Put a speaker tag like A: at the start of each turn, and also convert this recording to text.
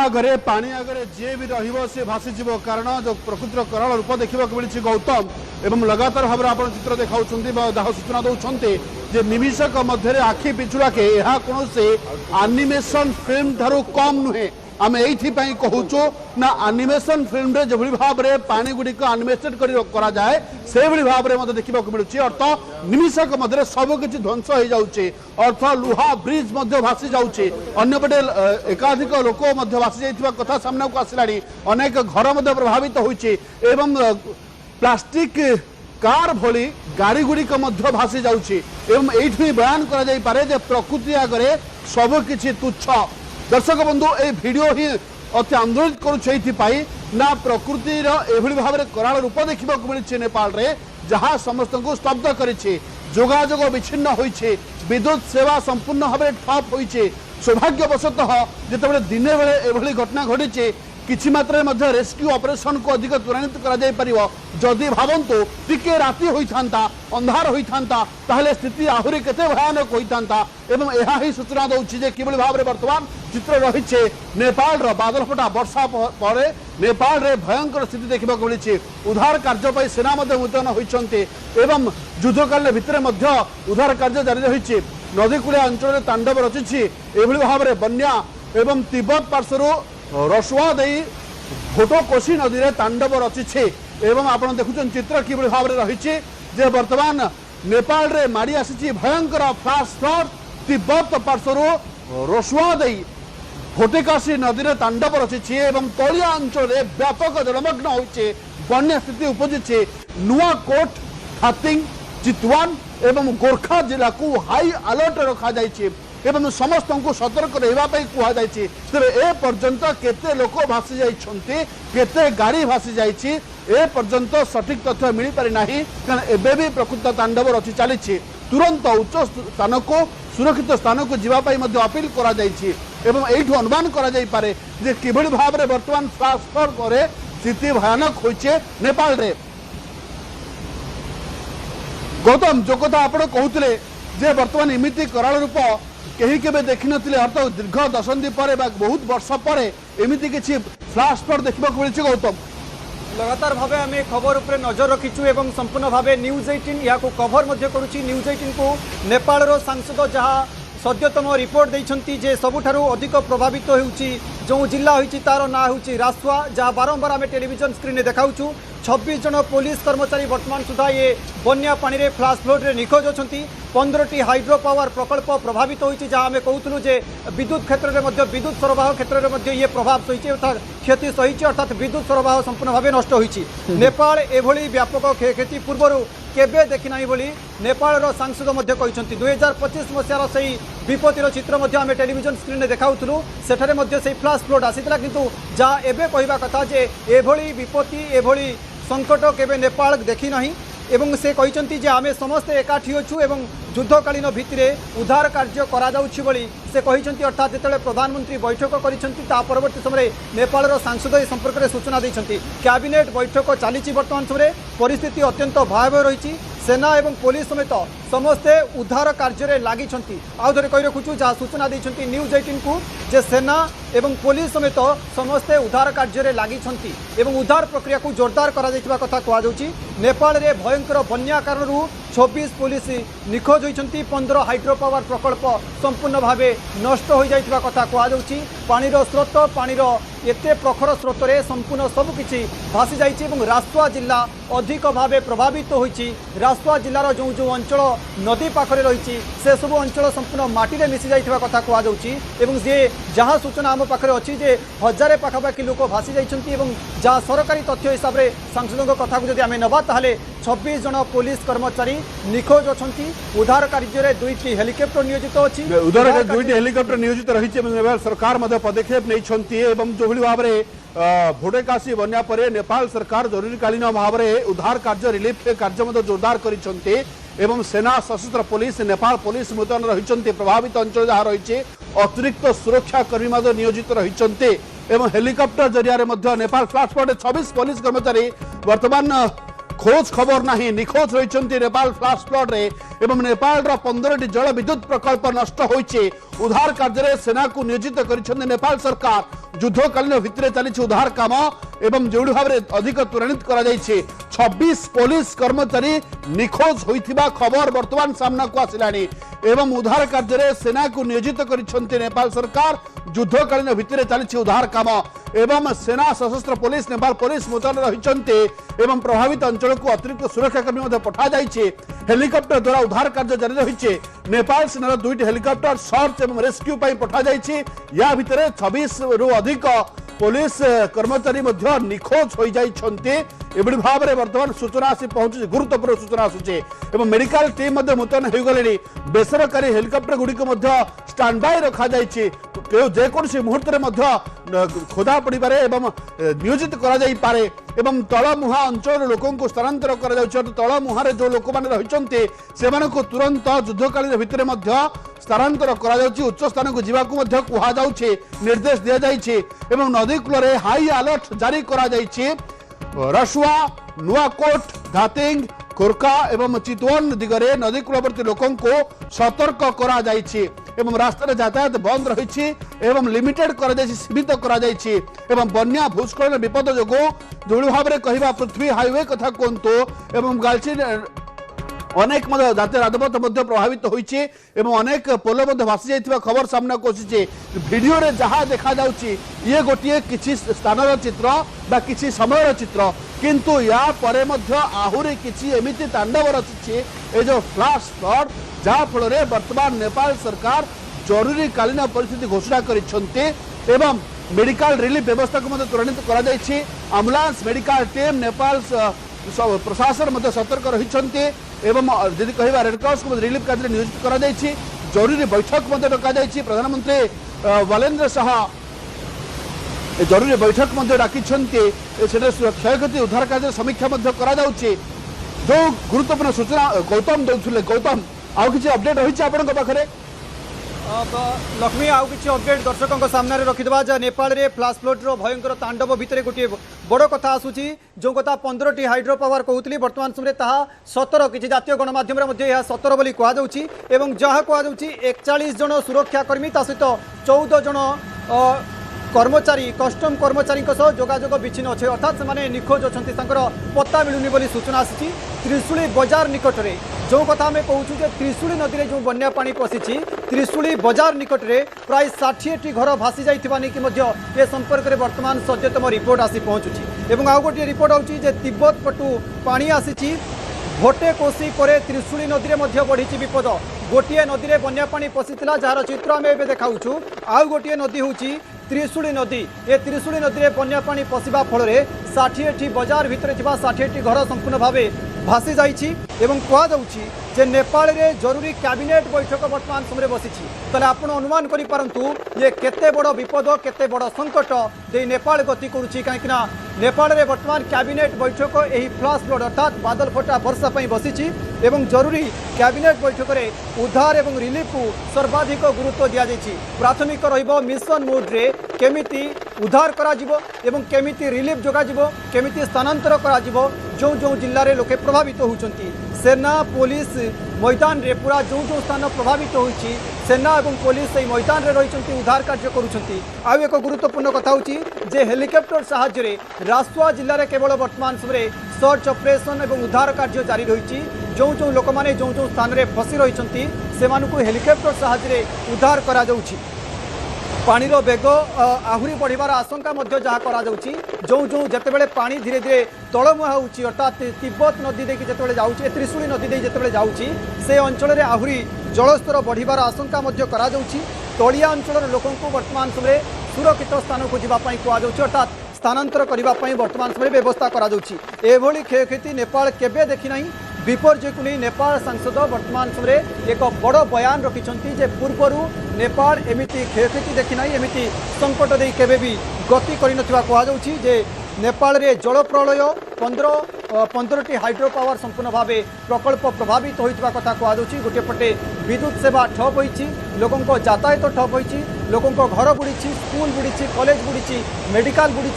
A: आगे पानी आगे जी भी रे भासीज कारण जो प्रकृतिर कराल रूप देखा मिली गौतम एवं लगातार भाव में आप चित्र देखा सूचना दौरान जे निमिषक मध्य आखि पिछुड़ाके यह कौन से एनिमेशन फिल्म ठारू कम नुहे आम ये कहूचु ना एनिमेशन फिल्म जो भाव में पानी गुड़िक एनिमेटेड करा जाए से भाव में देखा मिलूँ अर्थ निमिषक मध्य सबकि ध्वंस हो जाऊे अर्थ लुहा ब्रिज भासी जाऊे अंपटे एकाधिक लोक भासी जा कथा सामना को आसला अनेक घर प्रभावित होती प्लास्टिक कार भली गाड़ी गुड़िक भासी जाऊे ये बयान कर प्रकृति आगे सबकि तुच्छ दर्शक बंधु ए वीडियो ही अति आंदोलित करुपाई ना प्रकृतिर एभली भाव में कराल रूप देखा मिली नेपाल रे जहाँ समस्त को स्तब्ध करिछि जोगाजोग विच्छिन्न होइछे विद्युत सेवा संपूर्ण भाव में ठप होइछे सौभाग्यवशतः जिते दिने बेले एभली घटना घटी किछि मात्रा में रेस्क्यू ऑपरेशन को अधिक त्वरान्वित करा जाय परिवो जदि भावंतु टिके राति होइथांता अंधार होइथांता ताहले स्थिति आहुरी केते भयानक होइथांता एवं एहा ही सूचना दउछि जे किबळी भाव रे वर्तमान चित्र रहिछे नेपाल रो बादल फटा वर्षा परे नेपाल रे भयंकर स्थिति देखिबा को मिलिछि उद्धार कार्य पय सेना मध्ये मुतयन होइछन्ते एवं युद्धकाल भितरे मध्ये उद्धार कार्य जारी रहिछि नदीकूलिया अंचल रे तांडव रचिछि एभली भाव रे बन्या एवं तिब्बत पार्श्वरु रसुआ दे भोटकोशी नदी में तांडव रचिछे एवं आप देखुं चित्र कि भाव में रही जे वर्तमान नेपाल रे माड़ी आसी भयंकर फ्लाश फ्लड तिब्बत पार्श्वर रसुआ दे भोटेकाशी नदी में तांडव रचिछे एवं तलिया अंचल में व्यापक जलमग्न होइछे बन्या स्थिति उपजिछे नुआकोट हातिंग चितवान एवं गोरखा जिला को हाई अलर्ट रखा जाइछे एवं समस्त को सतर्क रही कहुई तेरे ए पर्यंत केते लोक भासी जाइछन्ते केते गाड़ी भासी जाइछि ए पर्यंत सठिक तथ्य मिल पारि नाही कारण एबे भी प्रकृत तांडव रचि चली तुरंत उच्च स्थान को सुरक्षित स्थान को जीवाई अपील करा जाइछि एवं एठू अनुमान करा जाई पारे जे किभଳି भाव में वर्तमान फ्लाश फ्लड करे स्थिति भयानक होइछे नेपाल रे गौतम जो कथा आपण कहूतिले जे वर्तमान इमिति कराल रूप कहीं के देखी नथिले अर्थात दीर्घ दशंधि पर बहुत वर्ष पर एमती किसी फ्लाश फ्लड देखा मिली गौतम
B: लगातार भाव आम खबर उपर नजर रखीचु एवं संपूर्ण भाव न्यूज 18 या कभर करुच्ची न्यूज 18 को नेपाल सांसद जहाँ सद्यतम रिपोर्ट देइछंती जे सबुठारु अधिक प्रभावित होउची जो जिला होइची तार ना होउची रासुआ जहाँ बारंबार आम टेलीविजन स्क्रीन में देखाऊँ 26 जन पुलिस कर्मचारी वर्तमान सुधा ये बन्या पानी रे फ्लाश फ्लड रे निखोज अछंती 15टी हाइड्रो पावर प्रकल्प प्रभावित होइची जहाँ आम कहूँ जे विद्युत क्षेत्र में विद्युत सरबराह क्षेत्र में ये प्रभाव सही अर्थात क्षति सही अर्थात विद्युत सरबराह संपूर्ण भाव नष्ट होइची नेपाल एभली व्यापक क्षति पूर्व केबे देखी ना बोली नेपाल सांसद 2025 मसीहार से विपत्तिर चित्र आम टेलीविजन स्क्रीन में देखाऊँ सेठारे से फ्लाश फ्लड आसीला किंतु जहाँ एबे कहवा कथा जे एभली विपत्ति एभली संकट केबे नेपाल देखी नहीं एवं से कहते जे आमे समस्ते एकाठी अच्छु एवं युद्धकालीन भित्तिरे उद्धार कार्य करा जाउछि बोली से कहते अर्थात जिते प्रधानमंत्री बैठक करिसेंती ता परवर्ती समय नेपाल सांसद ए संपर्क में सूचना देइछंती कैबिनेट बैठक चली वर्तमान समय परिस्थिति अत्यंत भयावह रही सेना एवं पुलिस समेत समस्ते उद्धार कार्य लगी आउ थे कही रखुचु जहाँ सूचना देइछंती न्यूज 18 को जे सेना एवं पुलिस समेत समस्ते उद्धार कार्य लगी एवं उद्धार प्रक्रिया को जोरदार करा कथा कहुच्छी नेपाल रे भयंकर बन्या कारण 26 पुलिस निखोज होती 15 हाइड्रो पावर प्रकल्प संपूर्ण भाव नष्ट हो जाइथिबा कथा कहुच्छी पानीर स्रोत पानीर एते प्रखर स्रोत रे संपूर्ण सबकि भासी जाइए रासुआ जिला अधिक भाव प्रभावित होइछि रासुआ जिलार जो जो अंचल नदी पाखरे रही से सब अंचल संपूर्ण माटी में मिसी जाइथिबा कथा कहुच्छी एवं जे जहाँ सूचना आम पाखे अच्छी जे 1000 पाखापाखि लोक भासी जाइछन्ति एवं जहाँ सरकारी तथ्य हिसाब से सांसदों कथा को जब आम नवा ताहले 26 जन पुलिस कर्मचारी निखोज अछन्ति उद्धार कार्य 2टी हेलिकप्टर नियोजित अच्छी
A: उद्धार 2टी हेलिकप्टर नियोजित रही सरकार पदक्षेप नहीं जो भाव में भोटेकाशी बन्या पर नेपाल सरकार जरूरीकालीन भाव में उद्धार कार्य रिलीफ कार्य जोरदार करिसेंते एवं सेना सशस्त्र पुलिस नेपाल पुलिस मुतयन रही प्रभावित अंचल जहाँ रही अतिरिक्त सुरक्षा कर्मी नियोजित रही एवं हेलिकप्टर जरिया नेपाल फ्लाश फ्लड 26 पुलिस कर्मचारी वर्तमान खोज खबर नहीं निखोज रही नेपाल फ्लाश फ्लड रे एवं नेपाल 15टी जल विद्युत प्रकल्प नष्ट होइछे उद्धार कार्य सेना को नियोजित कर नेपाल सरकार युद्धकालीन भित्तिरे चली उद्धार काम एवं जो भाव में अधिक त्वरान्वित कर 26 पुलिस कर्मचारी निखोज होइथिबा खबर वर्तमान सामना को आसिलानी एवं उद्धार कार्य सेना को नियोजित कर नेपाल सरकार युद्धकालीन भित्तिरे चली उद्धार काम एवं सेना सशस्त्र पुलिस नेपाल पुलिस मुतयन रही एवं प्रभावित अंचल को अतिरिक्त सुरक्षाकर्मी पठा जाइए हेलिकप्टर द्वारा उद्धार कार्य जारी रही नेपाल सेनार 2टी हेलिकप्टर सर्च एवं रेस्क्यू पठा जाइए या भितर 26 रु अधिक पुलिस कर्मचारी निखोज हो जाइछन्ते एबडी भाव में वर्तमान सूचना आसी पहुंची गुरुत्वपूर्ण सूचना आसुचे एवं मेडिकल टीम मुतयन हो गले बेसरकारी हेलिकप्टर गुड़िक स्टैंड बाय रखा जाइए जेकोसी मुहूर्त में खोदा पड़ पारे एवं नियोजित करे एवं तलमुहा अंचल लोक स्थानांतर तलमुहार जो लोक मैंने रही से तुरंत युद्धकालीन भितर स्थानांतर उच्च स्थान को जावाक कहुचे निर्देश दि जाइए एवं नदी कूल हाई अलर्ट जारी करा रसुआ नुआकोट धातिंग खोरका एवं चितवन दिगरे नदी कूलवर्ती लोकों को सतर्क करा जाइए एवं रास्ता यातायात बंद रही एवं लिमिटेड सीमित एवं बन्या भूस्खलन विपद जो भाव में कहवा पृथ्वी हाईवे कथा कहतु एवं गालची अनेक जातीय राजपथ प्रभावित होइछे एवं अनेक पोल भासी जाइथिबा खबर सामना को आसीछे वीडियो रे जहाँ देखा जाउछि ये गोटे किछि स्थानर चित्र बा किछि समयर चित्र किंतु या परे मध्य आहुरी किछि एमिति तांडव रचिछे ए जो फ्लाश फ्लड जहाँ फल वर्तमान नेपाल सरकार जरूरी कालीन परिस्थिति घोषणा करिसेंते एवं मेडिकल रिलीफ व्यवस्था को त्वरान्वित करा जाइछि एम्बुलेंस मेडिकल टीम नेपाल प्रशासन सतर्क रही एवं यदि कह रेडक्रॉस को रिलीफ कार्य नियोजित करा जाइछि जरूरी बैठक डका जाइछि प्रधानमंत्री बालेन्द्र शाह जरूरी बैठक डाकी क्षयक्षति उद्धार कार्य समीक्षा करा जाउछि जो गुरुत्वपूर्ण सूचना गौतम दौले गौतम आउ किछि अपडेट रही आपन पाखरे
B: लक्ष्मी आउ किसी अपडेट दर्शकों सामने रखिदेवा जे नेपाल रे फ्लाश फ्लड भयंकर तांडव भितर गोटे बड़ कथा आसूची जो कथा 15टी हाइड्रो पावर कहूली वर्तमान समय ताहा 17 किसी जातीय गणमाध्यम 17 बोली कहुच्छी एवं जहाँ कहुच्छी 41 जन सुरक्षाकर्मी ता सहित 14 जन कर्मचारी कस्टम कर्मचारी जोगाजोग विच्छिन्न अच्छे अर्थात से निखोज अच्छा पत्ता मिलूनी बोली सूचना आसी त्रिशूली बजार निकट में जो कथा आम कहूँ त्रिशूली नदी में जो बन्या पानी पशिची त्रिशूली बजार निकट में प्राय 60टी घर भासी जाइए संपर्क में वर्तमान सद्यतम रिपोर्ट आसी पहुँचुची एवं आउ गोटे रिपोर्ट आउची जे तिब्बत पटु पानी आसी भोटे कोसी पर त्रिशूली नदी में बढ़ी विपद गोटे नदी में बन्या पानी पशिला जार चित्र आम ए देखाऊँ आउ गोटे नदी हूँ त्रिशूली नदी ए त्रिशूली नदी में बन्या पानी पशिबा फल 60टी बजार भितर 60टी घर संपूर्ण भाव भासी जाइछि एवं कहुच्छी जे नेपाल रे जरूरी कैबिनेट बैठक वर्तमान समय बसी ताले आपण अनुमान करि पारंतु ये केते बड़ विपद केते बड़ संकट दे नेपाल गति करुछि कहीं नेपाल रे वर्तमान कैबिनेट बैठक एही फ्लाश फ्लड अर्थात बादल फटा वर्षा पई बसी एवं जरूरी कैबिनेट बैठक रे उद्धार एवं रिलीफ को सर्वाधिक गुरुत्व दिया जाइछि प्राथमिक रहिबो मिशन मोड रे केमिति उद्धार करा जिवो एवं केमिति रिलीफ जोगा जिवो केमिति स्थानांतर करा जिवो जो जो जिल्ला रे लोके प्रभावित होउछंती सेना पुलिस मैदान रे पूरा जो जो स्थान प्रभावित होइछि सेना और पुलिस से मैदान रे रही उद्धार कार्य करुछंती आउ एक गुरुत्वपूर्ण कथा होछि जे हेलिकॉप्टर साहाय्य रे रासुआ जिल्ला रे केवल वर्तमान समय सर्च ऑपरेशन और उद्धार कार्य जारी रही जो जो लोक माने जो जो स्थान रे फसी रही से हेलिकॉप्टर साहाय्य रे उद्धार करा जाउछि पानी रो बेग आहुरी बढ़िबार आशंका जहाँ करा जाउछि जो जो जितेबाला पानी धीरे धीरे तलमुहा होउछि अर्थात तिब्बत नदी देखि जितेबाला जाउछि त्रिशूली नदी देखि जितेबाला जाउछि से अंचल रे आहुरी जलस्तर बढ़िबार आशंका करा जाउछि तलिया अंचल लोकों को वर्तमान समय सुरक्षित स्थान को जावाई कहुच्छी अर्थात स्थानांतर करने वर्तमान समय व्यवस्था करा जाउछि एभली क्षयक्षति नेपाल केबे देखि नाही विपर्यय को नहीं नेपाल सांसद वर्तमान समय एक बड़ बयान रखिंट जे पूर्वर नेपाल एमिति क्षयक्षति देखि ना एमिति संकट दे केबे भी गति कहुच्छी जे नेपाल रे जल प्रलय 15टी हाइड्रो पावर संपूर्ण भाव प्रकल्प प्रभावित होता कथा कहुच्छी गोटे पटे विद्युत सेवा ठप होती लोकों यातायात ठप होती लोकों घर बुड़ी स्कूल बुड़ी कॉलेज बुड़ी मेडिकल बुड़ी